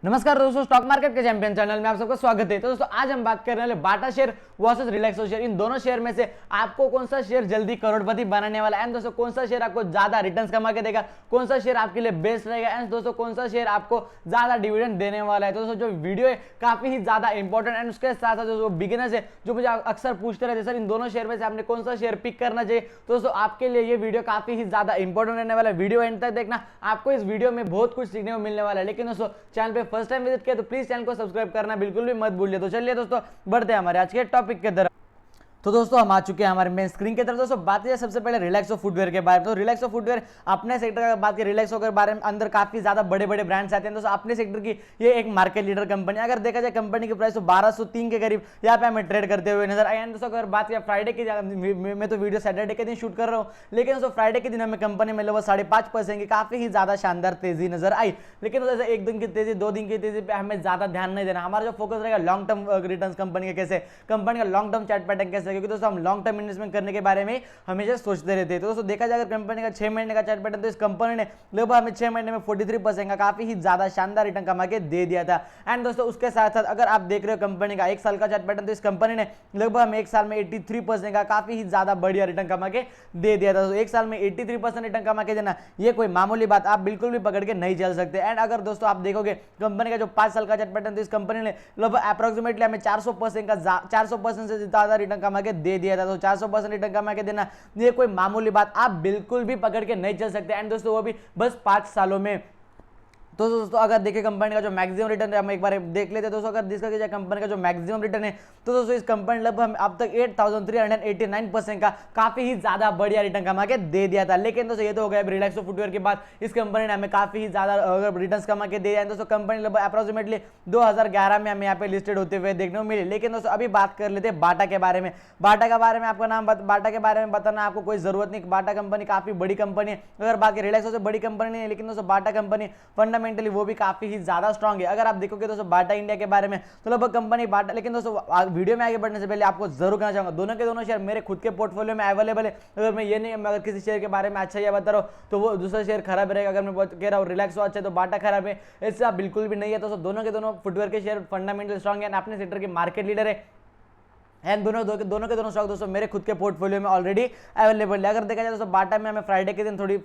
नमस्कार दोस्तों, stock market के चैंपियन चैनल में आप सबका स्वागत है। तो दोस्तों आज हम बात करने वाले बाटा शेयर वर्सेस रिलैक्सो शेयर, इन दोनों शेयर में से आपको कौन सा शेयर जल्दी करोड़पति बनाने वाला है, एंड दोस्तों कौन सा शेयर आपको ज्यादा रिटर्न्स कमा के देगा, कौन सा शेयर आपके लिए बेस्ट रहेगा, एंड दोस्तों कौन सा शेयर आपको ज्यादा डिविडेंड देने वाला है। तो दोस्तों जो वीडियो है काफी ही ज्यादा इंपॉर्टेंट, एंड उसके साथ साथ जो बिगिनर्स है जो मुझे अक्सर पूछते रहते सर इन दोनों शेयर में से आपने कौन सा शेयर पिक करना चाहिए, तो दोस्तों आपके लिए ये वीडियो काफी ही ज्यादा इंपॉर्टेंट रहने वाला है। वीडियो एंड तक देखना, आपको इस वीडियो में बहुत कुछ सीखने को मिलने वाला है। लेकिन दोस्तों चैनल पे फर्स्ट टाइम विजिट किया तो प्लीज चैनल को सब्सक्राइब करना बिल्कुल भी मत भूलिए। तो चलिए दोस्तों बढ़ते हैं हमारे आज के टॉपिक के तरफ। तो दोस्तों हम आ चुके हैं हमारे मेन स्क्रीन की तरफ। दोस्तों बात करें सबसे पहले रिलैक्सो फुटवेयर के बारे में। तो रिलैक्सो फुटवेयर अपने सेक्टर का बात करें, रिलैक्सो के बारे में अंदर काफी ज्यादा बड़े बड़े ब्रांड्स आते हैं। दोस्तों अपने सेक्टर की ये एक मार्केट लीडर कंपनी, अगर देखा जाए कंपनी की प्राइस तो 1203 के करीब यहाँ पे हमें ट्रेड करते हुए नजर आए। दोस्तों अगर बात करें फ्राइडे की, मैं तो वीडियो सैटरडे के दिन शूट कर रहा हूँ, लेकिन दोस्तों फ्राइडे के दिन हमें कंपनी में लगभग 5.5% की काफी ही ज्यादा शानदार तेजी नजर आई। लेकिन दोस्तों एक दिन की तेजी, 2 दिन की तेजी पे हमें ज्यादा ध्यान नहीं देना, हमारा जो फोकस रहेगा लॉन्ग टर्म रिटर्न कंपनी के कैसे, कंपनी का लॉन्ग टर्म चार्ट पैटर्न कैसे, क्योंकि दोस्तों हम लॉन्ग इन्वेस्टमेंट करने के बारे में हमेशा सोचते रहते हैं। तो दोस्तों देखा जाए कंपनी का 6 महीने का चार्ट पैटर्न, तो इस कंपनी ने लगभग हमें 6 महीने में 43% का काफी ही ज्यादा शानदार रिटर्न कमा के दे दिया था। एंड दोस्तों उसके साथ साथ अगर आप देख रहे हो कंपनी का 1 साल का चार्ट पैटर्न, तो इस कंपनी ने लगभग हमें 1 साल में 83% का काफी ही ज्यादा बढ़िया रिटर्न कमा के दे दिया था। तो 1 साल में 83% रिटर्न कमा के देना ये कोई मामूली बात आप बिल्कुल भी पकड़ के नहीं चल सकते। एंड अगर दोस्तों आप देखोगे कंपनी का जो 5 साल का चार्ट पैटर्न, तो इस कंपनी ने लगभग अप्रोक्सीमेटली हमें 400% से ज्यादा रिटर्न कमा के दे दिया था। तो 400% रिटर्न कमा के देना ये कोई मामूली बात आप बिल्कुल भी पकड़ के नहीं चल सकते। एंड दोस्तों वो भी बस 5 सालों में। तो दोस्तों अगर देखें कंपनी का जो मैक्सिमम रिटर्न है, हम एक बार देख लेते हैं। दोस्तों अगर डिस्कस किया जाए कंपनी का जो मैक्सिमम रिटर्न है, तो दोस्तों इस कंपनी लगभग अब तक 8389% का काफी ही ज्यादा बढ़िया रिटर्न कमा के दे दिया था। लेकिन दोस्तों ये तो हो गया रिलैक्सो फुटवेयर के बाद इस कंपनी ने हमें काफी ही ज्यादा रिटर्न कमा के दे दिया। दोस्तों कंपनी लगभग अप्रोक्सीमेटली 2011 में हमें यहाँ पे लिस्टेड होते हुए देखने को मिली। लेकिन दोस्तों अभी बात कर लेते हैं बाटा के बारे में। बाटा के बारे में आपका नाम बाटा के बारे में बताना आपको कोई जरूरत नहीं। बाटा कंपनी काफी बड़ी कंपनी है, अगर बाकी रिलैक्सो से बड़ी कंपनी नहीं है, लेकिन दोस्तों बाटा कंपनी फंडामेंटली वो भी काफी ही ज्यादा स्ट्रांग है। अगर आप देखोगे दोस्तों बाटा इंडिया के बारे में, तो लगभग कंपनी बाटा, लेकिन दोस्तों वीडियो में आगे बढ़ने से पहले आपको जरूर कहना चाहूंगा दोनों के दोनों शेयर मेरे खुद के पोर्टफोलियो में अवेलेबल है। अगर मैं ये नहीं, अगर किसी शेयर के बारे में अच्छा या बता रहा हूँ तो वो दूसरा शेयर खराब रहेगा। अगर मैं कह रहा हूँ रिलैक्सो अच्छा है तो बाटा खराब है, इससे आप बिल्कुल भी नहीं है। तो दोनों के दोनों फुटवेयर के शेयर फंडामेंटल स्ट्रांग है, अपने सेक्टर के मार्केट लीडर है। एंड दोनों के दोनों स्टॉक दोस्तों मेरे खुद के पोर्टफोलियो में ऑलरेडी अवेलेबल है। अगर देखा जाए दोस्तों बाटा में हमें फ्राइडे के दिन थोड़ी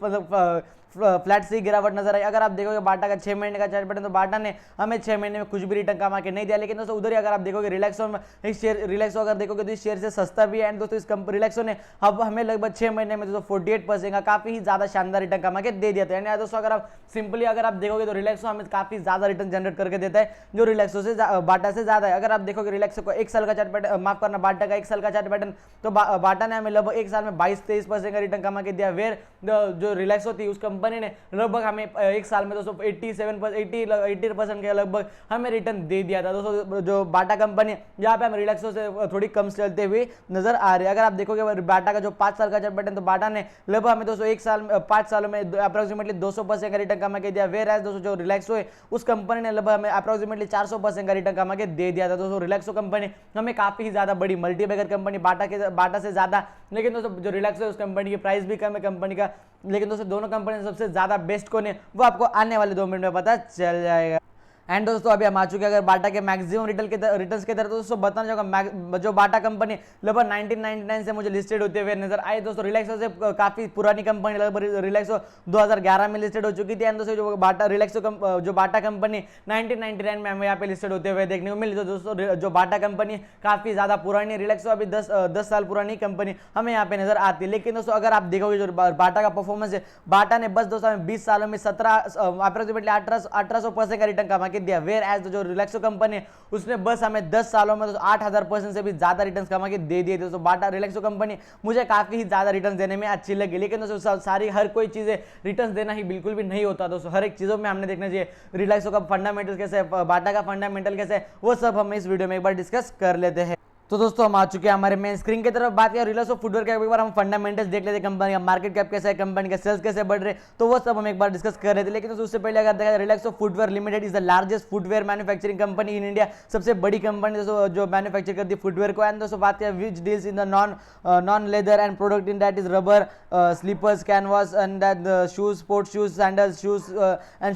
फ्लैट सी गिरावट नजर आई। अगर आप देखोगे बाटा का 6 महीने का चार्ट पैटर्न, तो बाटा ने हमें 6 महीने में कुछ भी रिटर्न कमा के नहीं दिया। लेकिन दोस्तों उधर ही अगर आप देखोगे रिलैक्सो में, इस शेयर रिलैक्सो अगर देखोगे तो इस शेयर से सस्ता भी है। एंड दोस्तों इस रिलैक्सो ने अब हमें लगभग 6 महीने में दोस्तों 48% का काफी ही ज्यादा शानदार रिटर्न कमा के दे दिया था। दोस्तों अगर आप सिंपली अगर आप देखोगे तो रिलैक्सो हमें काफी ज्यादा रिटर्न जनरेट करके देता है, जो रिलैक्सो से बाटा से ज्यादा है। अगर आप देखोगे रिलैक्सो को 1 साल का चार्ट पैटर्न, माफ करना बाटा का 1 साल का चार्ट पैटर्न, तो बाटा ने हमें लगभग 1 साल में 22-23% का रिटर्न कमा के दिया। वेर जो रिलैक्सो थी उस कंपनी ने लगभग हमें 1 साल में दोस्तों 80% के लगभग हमें रिटर्न दे दिया था। दोस्तों जो बाटा कंपनी यहाँ पे हम रिलैक्सो से थोड़ी कम चलते हुए नजर आ रही है। अगर आप देखोगे बाटा का जो 5 साल का चार्ट पैटर्न, तो बाटा ने लगभग हमें दोस्तों 5 सालों में अप्रोक्सीमेटली 200% का रिटर्न कमा के दिया। वेर एज दोस्तों जो रिलैक्सो है उस कंपनी ने लगभग हमें अप्रोक्सीमेटली 400% का रिटर्न कमा के दे दिया था। दोस्तों रिलैक्सो कंपनी हमें काफी ज्यादा बड़ी मल्टीबैगर कंपनी बाटा से ज्यादा, लेकिन दोस्तों जो रिलैक्सो है उस कंपनी की प्राइस भी कम है कंपनी का। लेकिन दोस्तों दोनों कंपनी सबसे ज्यादा बेस्ट कौन है वो आपको आने वाले 2 मिनट में पता चल जाएगा। एंड दोस्तों अभी हम आ चुके हैं अगर बाटा के मैक्सिमम रिटर्न्स के तरफ, तो दोस्तों बताना चाहूंगा जो बाटा कंपनी लगभग 1999 से मुझे लिस्टेड होते हुए नजर आए। दोस्तों रिलैक्सो से काफी पुरानी कंपनी, लगभग रिलैक्सो 2011 में लिस्टेड हो चुकी थी। एंड दोस्तों जो बाटा कंपनी 1999 में हमें यहाँ पे लिस्टेड होते हुए देखने को मिली। तो दोस्तों जो बाटा कंपनी काफी ज्यादा पुरानी, रिलैक्सो अभी 10 साल पुरानी कंपनी हमें यहाँ पे नजर आती है। लेकिन दोस्तों अगर आप देखोगे जो बाटा का परफॉर्मेंस है, बाटा ने बस दोस्तों 20 सालों में 17 1800% का रिटर्न कमा दिया। वेयर एज जो रिलैक्सो कंपनी है उसने बस हमें 10 सालों में 8000% से भी ज्यादा रिटर्न्स कमा के दे दिए। दोस्तों बाटा रिलैक्सो कंपनी मुझे काफी ही ज्यादा रिटर्न देने में अच्छी लगी। लेकिन दोस्तों सारी हर कोई चीजें रिटर्न देना ही बिल्कुल भी नहीं होता। दोस्तों हर एक चीजों में हमने देखना चाहिए रिलैक्सो का फंडामेंटल कैसे है, बाटा का फंडामेंटल कैसे है, वो सब हम इस वीडियो में एक बार डिस्कस कर लेते हैं। तो दोस्तों हम आ चुके हैं हमारे मेन स्क्रीन की तरफ। बात करें रिलायंस फुटवेयर का, एक बार हम फंडामेंटल्स देख लेते हैं, कंपनी का मार्केट कैप कैसा है, कंपनी का सेल्स कैसे बढ़ रहे हैं, तो वो सब हम एक बार डिस्कस कर रहे थे। लेकिन उससे पहले अगर देखा जाए, Reliance footwear limited is the largest footwear manufacturing company in India, सबसे बड़ी कंपनी दोस्तों जो मैन्युफैक्चर करती है फुटवेयर को। एंड दोस्तों बात करें which deals in the non leather end product in that is rubber, slippers, canvas and that shoes, sports shoes, sandals,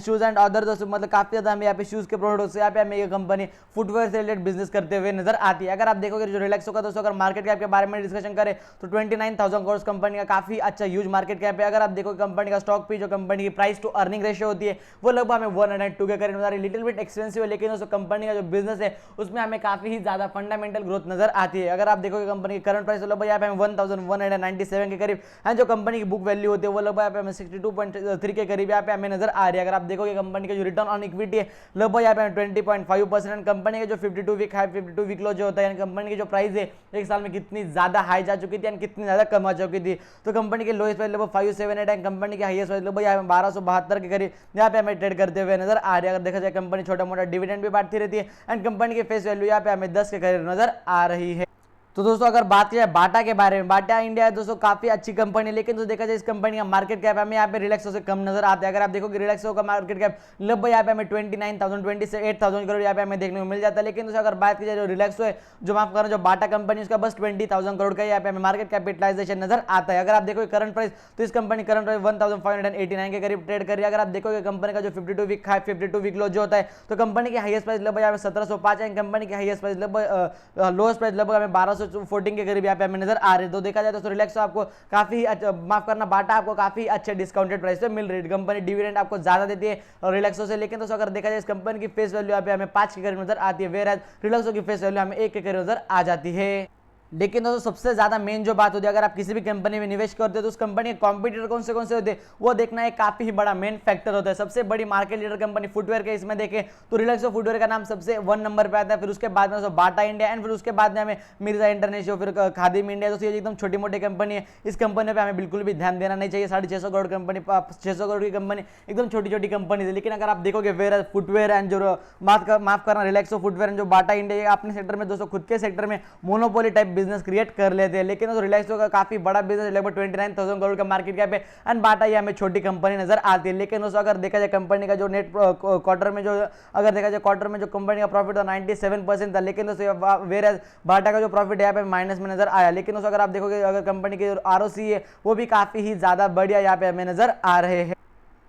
shoes and other. दोस्तों मतलब काफी ज्यादा हमें यहाँ पे शूज के प्रोडक्ट्स, यहाँ पे हमें ये कंपनी फुटवेयर से रिलेटेड बिजनेस करते हुए नजर आती है। अगर आप देखोगे जो रिलैक्सो का दोस्तों अगर मार्केट कैप के बारे में डिस्कशन करें तो 29,000 करोड़ कंपनी का काफी अच्छा ह्यूज मार्केट कैप है। अगर आप देखो कंपनी का स्टॉक पे जो कंपनी की प्राइस टू अर्निंग रेशियो होती है वो लगभग हमें 102 के करीब नजर, लिटिल बिट एक्सपेंसिव है, लेकिन दोस्तों कंपनी का जो बिजनेस है उसमें हमें काफी ही ज्यादा फंडामेंटल ग्रोथ नजर आती है। अगर आप देखोगे कंपनी की करंट प्राइस लगभग यहाँ पे हमें 1197 के करीब है, जो कंपनी की बुक वैल्यू होती है वो लगभग यहाँ पे हमें 62.3 के करीब यहाँ पे हमें नजर आ रही है। अगर आप देखोगे कंपनी का जो रिटर्न ऑन इक्विटी है लगभग यहाँ पे 20.5%, कंपनी का जो 52 वीक हाई 52 वीक लो जो होता है, कंपनी की जो प्राइस है एक साल में कितनी ज्यादा हाई जा चुकी थी एंड कितनी ज्यादा कम आ चुकी थी। तो कंपनी के लोएस्ट प्राइस लगभग 578 एंड कंपनी के हाईएस्ट प्राइस लगभग यहाँ 1272 के करीब यहाँ पे हमें ट्रेड करते हुए नजर आ रही है। अगर देखा जाए कंपनी छोटा मोटा डिविडेंड भी बांटती रहती है एंड कंपनी की फेस वैल्यू यहाँ पे हमें 10 के करीब नजर आ रही है। तो दोस्तों अगर बात की जाए बाटा के बारे में, बाटा इंडिया है दोस्तों काफी अच्छी कंपनी है, लेकिन दोस्तों देखा जाए इस कंपनी का मार्केट कैप हमें यहाँ पे रिलैक्सो से कम नजर आता है। अगर आप देखोगे रिलैक्सो का मार्केट कैप लगभग यहाँ पे हमें 28,000 करोड़ यहाँ पे हमें देखने को मिल जाता है। लेकिन दोस्तों अगर बात की जाए जो रिलैक्सो है, जो माफ करें जो बाटा कंपनी, उसका बस 20,000 करोड़ का यहाँ पे हमें मार्केट कैपिटलाइजेशन नजर आता है। अगर आप देखोगे करंट प्राइस तो इस कंपनी करंट प्राइस 1589 के करीब ट्रेड कर रही है। अगर आप देखोगे कंपनी का जो 52 वीक हाई 52 वीक लो जो होता है, तो कंपनी की हाईएस्ट प्राइस लगभग यहाँ पे 1705 है, कंपनी की हाईएस्ट प्राइस लगभग लोएस्ट प्राइस लगभग हमें 1214 के करीब यहाँ पे हमें नजर आ रहे हैं। तो देखा जाए तो रिलैक्सो आपको काफी माफ करना बाटा आपको काफी अच्छे डिस्काउंटेड प्राइस पे मिल रही है। कंपनी डिविडेंड आपको ज्यादा देती है और रिलैक्सो से, लेकिन दोस्तों अगर देखा जाए इस कंपनी की फेस वैल्यू यहाँ पे हमें 5 के करीब नजर आती है, वेयर रिलैक्सो की फेस वैल्यू हमें 1 के करीब नजर आ जाती है। लेकिन दोस्तों सबसे ज्यादा मेन जो बात होती है, अगर आप किसी भी कंपनी में निवेश करते हो तो उस कंपनी के कॉम्पिटिटर कौन से होते हैं वो देखना एक काफी ही बड़ा मेन फैक्टर होता है। सबसे बड़ी मार्केट लीडर कंपनी फुटवेयर के इसमें देखें तो रिलैक्सो फुटवेयर का नाम सबसे 1 नंबर पे आता है, फिर उसके बाद में बाटा इंडिया एंड फिर उसके बाद में हमें मिर्जा इंटरनेशनल, फिर खादिम इंडिया। दोस्तों ये एकदम छोटी मोटी कंपनी है, इस कंपनी पर हमें बिल्कुल भी ध्यान देना नहीं चाहिए। 650 करोड़ कंपनी 600 करोड़ की कंपनी एकदम छोटी छोटी कंपनी है। लेकिन अगर आप देखोगे वेयर फुटवेयर एंड जो माफ करना रिलैक्सो फुटवेयर एंड जो बाटा इंडिया अपने सेक्टर में दोस्तों खुद के सेक्टर में मोनोपोली टाइप बिजनेस क्रिएट कर लेते हैं। लेकिन तो रिलैक्सो का काफी बड़ा बिजनेस लगभग 29,000 करोड़ का मार्केट कैप है एंड बाटा ये हमें छोटी कंपनी नजर आती है। लेकिन दोस्तों अगर देखा जाए कंपनी का जो नेट क्वार्टर में जो अगर देखा जाए क्वार्टर में जो कंपनी का प्रॉफिट था 97% था, लेकिन दोस्तों वेयर बाटा का जो प्रॉफिट यहाँ पे माइनस में नजर आया। लेकिन दोस्तों अगर आप देखोगे अगर कंपनी की आरओसी है वो भी काफी ही ज्यादा बढ़िया यहाँ पे हमें नजर आ रहे हैं।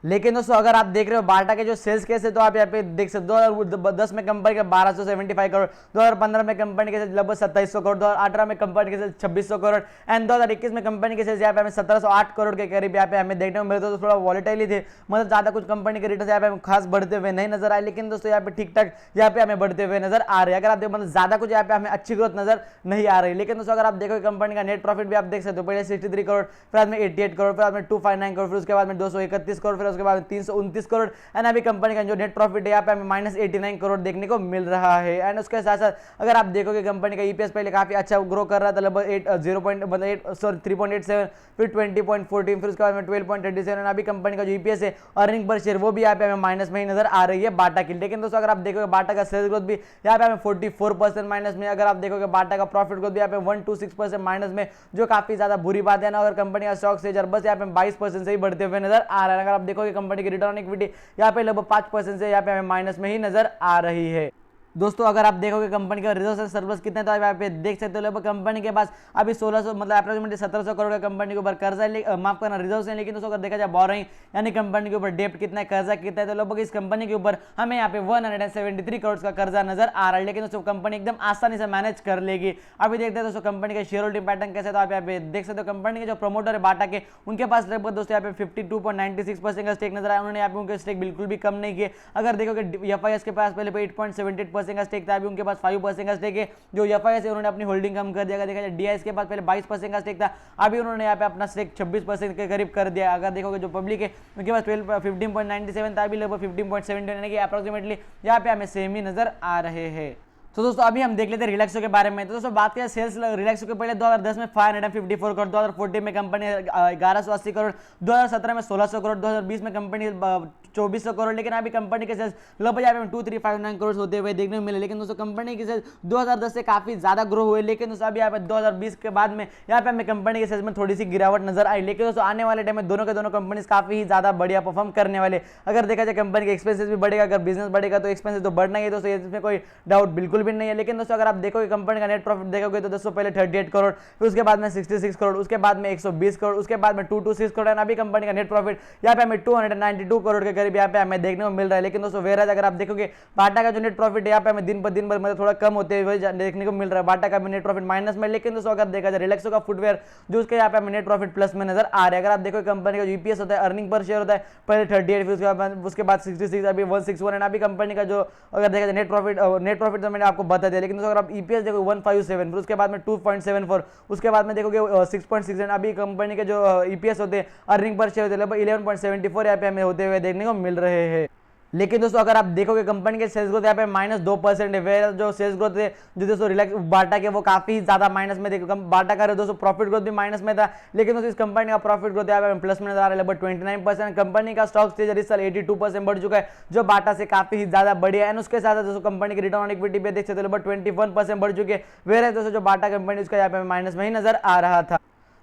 लेकिन दोस्तों अगर आप देख रहे हो बाटा के जो सेल्स केस है तो आप यहाँ पे देख सकते हो 2010 में कंपनी के 1275 करोड़, 2015 में कंपनी के सेल्स लगभग 2700 करोड़, 2018 में कंपनी के सेल्स 2600 करोड़ एंड 2021 में कंपनी के सेल्स यहाँ पे हमें 1708 करोड़ के करीब यहाँ पे हमें देखने को मिलते। तो थोड़ा वॉलेटाइल थे, मतलब ज्यादा कुछ कंपनी के रिटर्न यहाँ पे हमें खास बढ़ते हुए नहीं नजर आए। लेकिन दोस्तों यहाँ पे ठीक ठाक यहाँ पे हमें बढ़ते हुए नजर आ रहे हैं। अगर आप देखो मतलब ज्यादा कुछ यहाँ पे हमें अच्छी ग्रोथ नजर नहीं आ रही। लेकिन दोस्तों अगर आप देखो कंपनी का नेट प्रॉफिट भी आप देख सकते हो, पहले 63 करोड़, फिर बाद में 88 करोड़, फिर बाद में 259 करोड़, फिर उसके बाद में 231 करोड़, फिर उसके बाद 329 करोड़ एंड अभी कंपनी का जो नेट प्रॉफिट है यहाँ पे हमें -89 करोड़ देखने को मिल रहा है। एंड उसके साथ साथ अगर आप देखोगे कंपनी का ईपीएस पहले काफी अच्छा ग्रो कर रहा था, लगभग 3.87, फिर 20.14, फिर उसके बाद में 12.37। अभी कंपनी का जो ईपीएस है अर्निंग पर शेयर वो भी यहाँ पे हमें माइनस में ही नजर आ रही है बाटा की। लेकिन दोस्तों अगर आप देखोगे बाटा का सेल्स ग्रोथ भी यहाँ पे हमें 44% माइनस में, अगर आप देखोगे बाटा का प्रॉफिट ग्रोथ भी यहाँ पे 126% माइनस में, जो काफी ज्यादा बुरी बात है ना। अगर कंपनी का स्टॉक से बस यहाँ पे 22% से ही बढ़ते हुए नजर आ रहा है। अगर आप देखोगे कंपनी की रिटर्न इक्विटी यहाँ पे लगभग 5% से यहाँ पे हमें माइनस में ही नजर आ रही है। दोस्तों अगर आप देखोगे कंपनी का रिजर्व सरप्लस कितना, तो आप यहाँ पे देख सकते हो लगभग कंपनी के पास अभी 1600 मतलब अप्रोक्सीमेटली 1700 करोड़ का कंपनी के ऊपर कर्जा है, माफ करना रिजर्व है। लेकिन दोस्तों अगर देखा जाए बोरिंग यानी कंपनी के ऊपर डेप्ट कितना है, कर्जा कितना है, तो लगभग इस कंपनी के ऊपर हमें यहाँ पे 173 करोड़ का कर्जा नजर आ रहा है। लेकिन दोस्तों कंपनी एकदम आसानी से मैनेज कर लेगी। अभी देखते हैं दोस्तों कंपनी का शेयर होल्डिंग पैटर्न कैसे, तो आप यहाँ पे देख सकते हो कंपनी के जो प्रमोटर है बाटा के, उनके पास लगभग दोस्तों यहाँ पे 52.96% का स्टेक नजर आया। उन्होंने यहाँ पे उनके स्टेक बिल्कुल भी कम नहीं किए। अगर देखोगे एफआईएस के पास पहले 8.78% का स्टेक था, अभी उनके पास 5% का स्टेक है। जो एफआईएस है उन्होंने अपनी होल्डिंग कम कर दिया। देखा जाए डीआईएस के पास पहले 22% का स्टेक था, अभी उन्होंने यहाँ पे अपना स्टेक 26% के करीब कर दिया। अगर देखोगे जो पब्लिक है उनके पास 15.97 था, अभी लगभग 15.7 यानी कि अप्रोक्सीमेटली यहाँ पे हमें सेम ही नजर आ रहे हैं। तो दोस्तों अभी हम देख लेते हैं रिलैक्सो के बारे में। तो दोस्तों बात करें सेल्स रिलैक्सो के पहले 2010 में 554 करोड़, 2014 में कंपनी 1180 करोड़, 2017 में 1600 करोड़, 2020 में कंपनी 2400 करोड़, लेकिन अभी कंपनी के सेल्स लगभग यहाँ पे 2359 करोड़ होते हुए देखने को मिले। लेकिन दोस्तों कंपनी के सेल्स 2010 से काफी ज्यादा ग्रो हुए, लेकिन दोस्तों अभी यहाँ पे 2020 के बाद में यहाँ पे हमें कंपनी के सेल्स में थोड़ी सी गिरावट नजर आई। लेकिन दोस्तों आने वाले टाइम में दोनों के दोनों कंपनीज काफी ही ज्यादा बढ़िया परफॉर्म करने वाले। अगर देखा जाए कंपनी के एक्सपेंसेस भी बढ़ेगा, अगर बिजनेस बढ़ेगा तो एक्सपेंसेस तो बढ़ना ही है दोस्तों, इसमें कोई डाउट बिल्कुल भी नहीं है। लेकिन दोस्तों अगर आप देखोगे कंपनी का नेट प्रॉफिट देखोगे तो दोस्तों पहले 38 करोड़, फिर उसके बाद में 66 करोड़, उसके बाद में 120 करोड़, उसके बाद में 226 करोड़, अभी कंपनी का नेट प्रॉफिट यहाँ पे हमें 292 करोड़ के करीब यहाँ पे हमें देखने को मिल रहा है। लेकिन दोस्तों वेराज अगर आप देखोगे बाटा का जो नेट प्रॉफिट यहाँ पे हमें दिन पर मतलब थोड़ा कम होते हुए देखने को मिल रहा है, बाटा का भी नेट प्रॉफिट माइनस में। लेकिन दोस्तों अगर देखा जाए रिलैक्सो का फुटवेयर जो उसके यहाँ पे हमें नेट प्रॉफिट प्लस में नजर आ रहा है। अगर आप देखो कंपनी का जो ईपीएस होता है, अर्निंग पर शेयर होता है, पहले 38, फिर उसके बाद 66, अभी 161 एंड अभी कंपनी का जो अगर देखा जाए नेट प्रॉफिट तो मैंने आपको बता दिया। लेकिन दोस्तों अगर आप ईपीएस देखो 157, फिर उसके बाद में 2.74, उसके बाद में देखोगे 6.6 एंड अभी कंपनी के जो ईपीएस होते हैं, अर्निंग पर शेयर होते हैं, लगभग 11.74 यहाँ पे हमें होते हुए देखने को मिल रहे हैं। लेकिन दोस्तों अगर आप देखोगे कंपनी के सेल्स ग्रोथ यहाँ पे -2% है, वेयर जो सेल्स ग्रोथ है जो दोस्तों रिलैक्स बाटा के वो काफी ज्यादा माइनस में देखो। बाटा का दोस्तों प्रॉफिट ग्रोथ भी माइनस में था, लेकिन दोस्तों इस कंपनी का प्रॉफिट ग्रोथ यहाँ पे प्लस में नजर आ रहा है, लगभग 29%। कंपनी का स्टॉक स्टेज इस साल 82% बढ़ चुका है, जो बाटा से काफी ही ज्यादा बढ़िया है। उसके साथ दोस्तों कंपनी की रिटर्न ऑन इक्विटी पे देख सकते हो लगभग 21% बढ़ चुके हैं, वेयर दोस्तों जो बाटा कंपनी उसका यहाँ पे माइनस में ही नजर आ रहा था।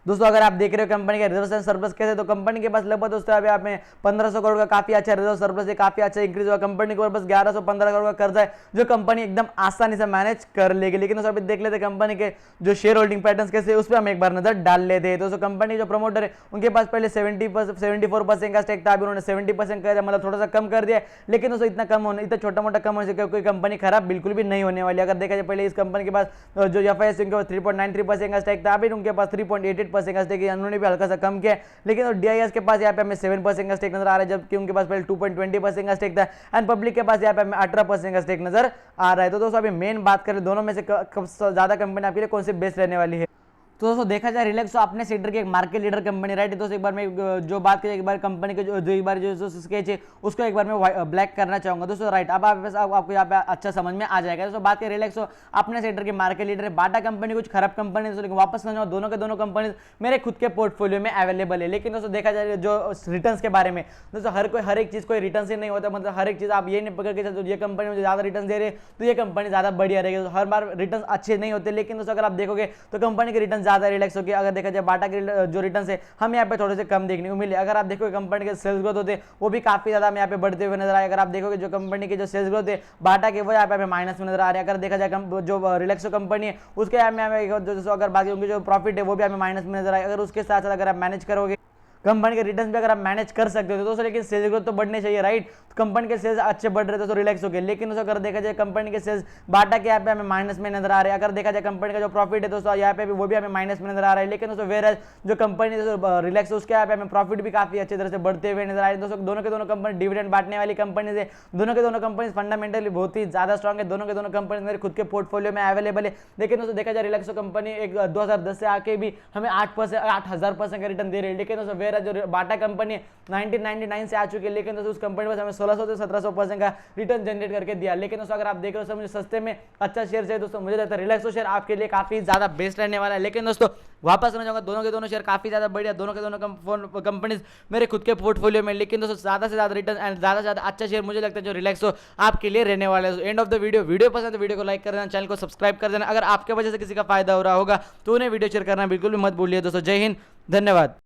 दोस्तों अगर आप देख रहे हो कंपनी का रिजर्व एंड सरप्लस कैसे, तो कंपनी के पास लगभग दोस्तों अभी आप में 1500 करोड़ का काफी अच्छा रिजर्व सरप्लस है, काफी अच्छा इंक्रीज हुआ। कंपनी के पास 1115 करोड़ का कर्जा है, जो कंपनी एकदम आसानी से मैनेज कर लेगी। लेकिन दोस्तों अभी देख लेते कंपनी के जो शेयर होल्डिंग पैटर्न कैसे, उस पर हम एक बार नजर डाल लेते हैं। दोस्तों कंपनी जो प्रमोटर है उनके पास पहले 74% का स्टेक था, अभी उन्होंने 70% कर दिया, मतलब थोड़ा सा कम कर दिया। लेकिन दोस्तों इतना कम होने, इतना छोटा मोटा कम होने से कोई कंपनी खराब बिल्कुल भी नहीं होने वाली। अगर देखा जाए पहले इस कंपनी के पास जो एफआईएस उनके पास 3.93% का स्टेक था, अभी उनके पास 3.88% का स्टेक है, उन्होंने भी हल्का सा कम किया। लेकिन डीआईएस के पास यहाँ पे हमें 7% का स्टेक नजर आ रहा है, जबकि उनके पास पहले 2.20% का स्टेक था। एंड पब्लिक के पास यहाँ पे हमें 18% का स्टेक नजर आ रहा है। तो दोस्तों अभी मेन बात करें दोनों में से ज्यादा कंपनी आपके लिए कौन सी बेस्ट रहने वाली है। तो दोस्तों देखा जाए रिलैक्सो अपने सेक्टर की एक मार्केट लीडर कंपनी, राइट। दोस्तों एक बार मैं जो बात करें एक बार कंपनी के जो एक बार जो स्केच है उसको एक बार मैं ब्लैक करना चाहूंगा दोस्तों, राइट। अब आपको यहाँ पे अच्छा समझ में आ जाएगा। दोस्तों बात करें रिलैक्सो अपने सेक्टर की मार्केट लीडर है, बाटा कंपनी कुछ खराब कंपनी है, लेकिन वापस समझो दोनों के दोनों कंपनी मेरे खुद के पोर्टफोलियो में अवेलेबल है। लेकिन दोस्तों देखा जाए जो रिटर्न के बारे में, दोस्तों हर एक चीज कोई रिटर्न से नहीं होता, मतलब हर एक चीज आप ये नहीं पकड़ के चलते ये कंपनी मुझे ज्यादा रिटर्न दे रही है तो ये कंपनी ज्यादा बढ़िया रहेगी। तो हर बार रिटर्न अच्छे नहीं होते। लेकिन दोस्तों अगर आप देखोगे तो कंपनी के रिटर्न ज्यादा रिलैक्स होगी। अगर देखा जाए बाटा के जो रिटर्न है हम यहाँ पे थोड़े से कम देखने को मिले। अगर आप देखोगे कंपनी के सेल्स ग्रोथ होते वो भी काफी ज्यादा यहाँ पे बढ़ते हुए नजर आए। अगर आप देखोगे जो कंपनी के जो सेल्स ग्रोथ है बाटा के वो यहाँ पे माइनस में नजर आ रहे हैं। अगर देखा जाए जो रिलैक्सो कंपनी है उसके यहाँ में अगर बाकी उनकी जो प्रॉफिट है वो भी हमें माइनस में नजर आए। अगर उसके साथ साथ अगर आप मैनेज करोगे कंपनी के रिटर्न भी अगर आप मैनेज कर सकते हो तो दोस्तों, लेकिन सेल्स ग्रोथ तो बढ़ने चाहिए, राइट। तो कंपनी के सेल्स अच्छे बढ़ रहे थे तो रिलैक्स हो गए। लेकिन दोस्तों अगर देखा जाए कंपनी के सेल्स बाटा के यहाँ पे हमें माइनस में नजर आ रहे हैं। अगर देखा जाए कंपनी का जो प्रॉफिट है दोस्तों यहाँ पे भी वो भी हमें माइनस में नजर आ रहा है। लेकिन दोस्तों वेयर जो कंपनी रिलैक्स उसके यहाँ पे हमें प्रॉफिट भी काफी अच्छी तरह से बढ़ते हुए नजर आ रहे हैं। दोस्तों दोनों के दोनों कंपनी डिविडेंड बांटने वाली कंपनी है, दोनों के दोनों कंपनी फंडामेंटली बहुत ही ज्यादा स्ट्रॉग है। दोनों के दोनों कंपनी मेरे खुद के पोर्टफोलियो में अवेलेबल है। लेकिन दोस्तों देखा जाए रिलैक्सो कंपनी एक 2010 से आके भी हमें 8,000% का रिटर्न दे रही है। लेकिन दोस्तों वेयर जो बाटा कंपनी 1999 से आ चुकी है, लेकिन दोस्तों उस कंपनी पर हमें 1600 से 1700% का रिटर्न जनरेट करके दिया। लेकिन दोस्तों अगर आप देख रहे हो मुझे सस्ते में अच्छा शेयर चाहिए दोस्तों, मुझे लगता है रिलैक्सो शेयर आपके लिए काफी ज्यादा बेस्ट रहने वाला है। लेकिन दोस्तों वापस करना चाहूंगा दोनों के दोनों शेयर काफी ज्यादा बढ़िया, दोनों के दोनों कंपनीज मेरे खुद के पोर्टफोलियो में। लेकिन दोस्तों ज्यादा से ज्यादा रिटर्न एंड ज्यादा से ज्यादा अच्छा शेयर मुझे लगता है जो रिलैक्सो आपके लिए रहने वाला है। एंड ऑफ द वीडियो पसंद है तो वीडियो को लाइक कर देना, चैनल को सब्सक्राइब कर देना। अगर आपके वजह से किसी का फायदा हो रहा होगा तो उन्हें वीडियो शेयर करना बिल्कुल भी मत भूलिए दोस्तों। जय हिंद, धन्यवाद।